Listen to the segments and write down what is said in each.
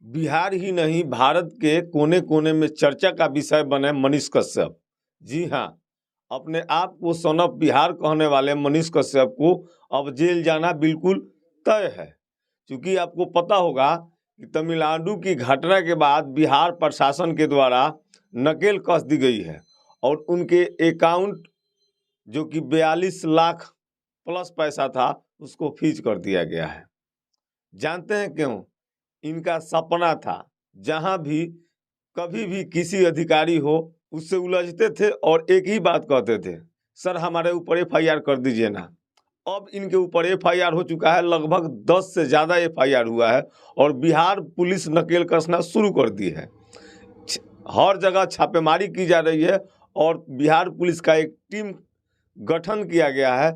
बिहार ही नहीं, भारत के कोने-कोने में चर्चा का विषय बने मनीष कश्यप। जी हाँ, अपने आप को सन ऑफ बिहार कहने वाले मनीष कश्यप को अब जेल जाना बिल्कुल तय है। क्योंकि आपको पता होगा कि तमिलनाडु की घटना के बाद बिहार प्रशासन के द्वारा नकेल कस दी गई है और उनके अकाउंट जो कि 42 लाख प्लस पैसा था, उसको फ्रीज कर दिया गया है। जानते हैं क्यों? इनका सपना था, जहां भी कभी भी किसी अधिकारी हो उससे उलझते थे और एक ही बात कहते थे, सर हमारे ऊपर एफआईआर कर दीजिए ना। अब इनके ऊपर एफआईआर हो चुका है, लगभग 10 से ज़्यादा एफआईआर हुआ है और बिहार पुलिस नकेल कसना शुरू कर दी है। हर जगह छापेमारी की जा रही है और बिहार पुलिस का एक टीम गठन किया गया है।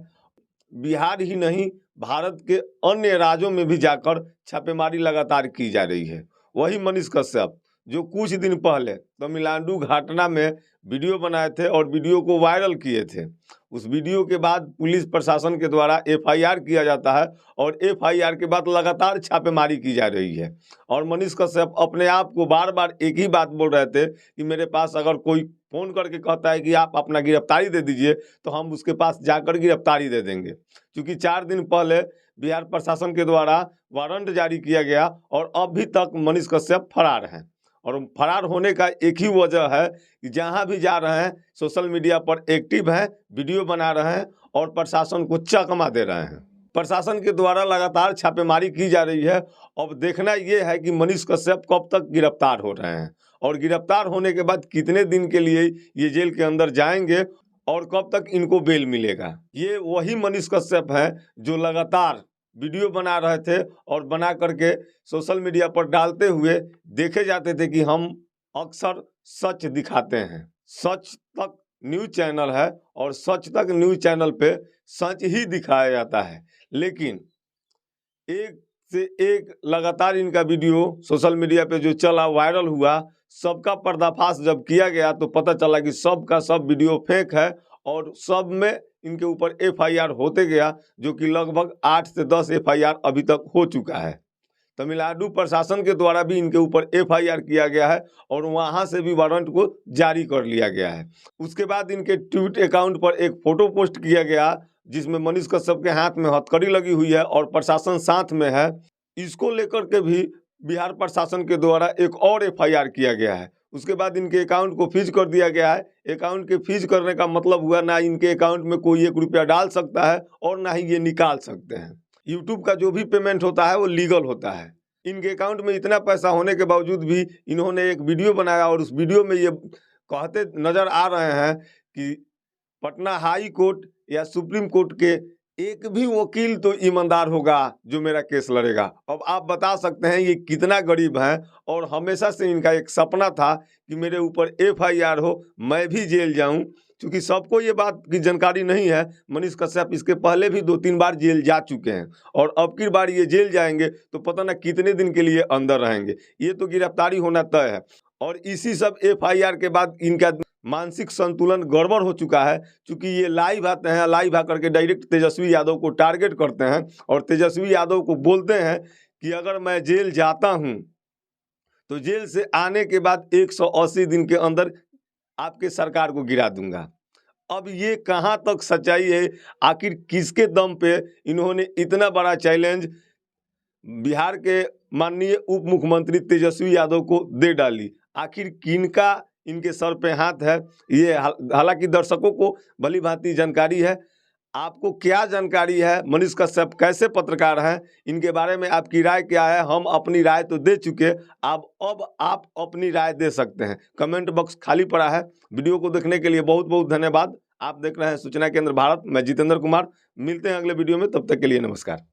बिहार ही नहीं, भारत के अन्य राज्यों में भी जाकर छापेमारी लगातार की जा रही है। वही मनीष कश्यप जो कुछ दिन पहले तमिलनाडु घटना में वीडियो बनाए थे और वीडियो को वायरल किए थे, उस वीडियो के बाद पुलिस प्रशासन के द्वारा एफआईआर किया जाता है और एफआईआर के बाद लगातार छापेमारी की जा रही है। और मनीष कश्यप अपने आप को बार बार एक ही बात बोल रहे थे कि मेरे पास अगर कोई फ़ोन करके कहता है कि आप अपना गिरफ्तारी दे दीजिए तो हम उसके पास जाकर गिरफ्तारी दे देंगे। क्योंकि 4 दिन पहले बिहार प्रशासन के द्वारा वारंट जारी किया गया और अभी तक मनीष कश्यप फरार हैं। और फरार होने का एक ही वजह है कि जहां भी जा रहे हैं सोशल मीडिया पर एक्टिव हैं, वीडियो बना रहे हैं और प्रशासन को चकमा दे रहे हैं। प्रशासन के द्वारा लगातार छापेमारी की जा रही है। अब देखना ये है कि मनीष कश्यप कब तक गिरफ्तार हो रहे हैं और गिरफ्तार होने के बाद कितने दिन के लिए ये जेल के अंदर जाएंगे और कब तक इनको बेल मिलेगा। ये वही मनीष कश्यप हैं जो लगातार वीडियो बना रहे थे और बना करके सोशल मीडिया पर डालते हुए देखे जाते थे कि हम अक्सर सच दिखाते हैं। सच तक न्यूज़ चैनल है और सच तक न्यूज़ चैनल पे सच ही दिखाया जाता है। लेकिन एक से एक लगातार इनका वीडियो सोशल मीडिया पे जो चला, वायरल हुआ, सबका पर्दाफाश जब किया गया तो पता चला कि सब का सब वीडियो फेक है और सब में इनके ऊपर एफआईआर होते गया, जो कि लगभग 8 से 10 एफआईआर अभी तक हो चुका है। तमिलनाडु प्रशासन के द्वारा भी इनके ऊपर एफआईआर किया गया है और वहां से भी वारंट को जारी कर लिया गया है। उसके बाद इनके ट्वीट अकाउंट पर एक फ़ोटो पोस्ट किया गया जिसमें मनीष कश्यप के हाथ में हथकड़ी लगी हुई है और प्रशासन साथ में है। इसको लेकर के भी बिहार प्रशासन के द्वारा एक और एफआईआर किया गया है। उसके बाद इनके अकाउंट को फ्रीज कर दिया गया है। अकाउंट के फ्रीज करने का मतलब हुआ ना इनके अकाउंट में कोई 1 रुपया डाल सकता है और ना ही ये निकाल सकते हैं। यूट्यूब का जो भी पेमेंट होता है वो लीगल होता है। इनके अकाउंट में इतना पैसा होने के बावजूद भी इन्होंने एक वीडियो बनाया और उस वीडियो में ये कहते नज़र आ रहे हैं कि पटना हाई कोर्ट या सुप्रीम कोर्ट के एक भी वकील तो ईमानदार होगा जो मेरा केस लड़ेगा। अब आप बता सकते हैं ये कितना गरीब हैं और हमेशा से इनका एक सपना था कि मेरे ऊपर एफआईआर हो, मैं भी जेल जाऊं। क्योंकि सबको ये बात की जानकारी नहीं है, मनीष कश्यप इसके पहले भी 2-3 बार जेल जा चुके हैं और अब की बार ये जेल जाएंगे तो पता ना कितने दिन के लिए अंदर रहेंगे। ये तो गिरफ्तारी होना तय है और इसी सब एफआईआर के बाद इनका मानसिक संतुलन गड़बड़ हो चुका है। क्योंकि ये लाइव आते हैं, लाइव आकर के डायरेक्ट तेजस्वी यादव को टारगेट करते हैं और तेजस्वी यादव को बोलते हैं कि अगर मैं जेल जाता हूं तो जेल से आने के बाद 180 दिन के अंदर आपके सरकार को गिरा दूंगा। अब ये कहां तक सच्चाई है? आखिर किसके दम पे इन्होंने इतना बड़ा चैलेंज बिहार के माननीय उप मुख्यमंत्री तेजस्वी यादव को दे डाली? आखिर किनका इनके सर पे हाथ है? ये हालांकि दर्शकों को भली भांति जानकारी है। आपको क्या जानकारी है? मनीष कश्यप कैसे पत्रकार हैं? इनके बारे में आपकी राय क्या है? हम अपनी राय तो दे चुके, अब आप अपनी राय दे सकते हैं। कमेंट बॉक्स खाली पड़ा है। वीडियो को देखने के लिए बहुत बहुत धन्यवाद। आप देख रहे हैं सूचना केंद्र भारत। मैं जितेंद्र कुमार। मिलते हैं अगले वीडियो में, तब तक के लिए नमस्कार।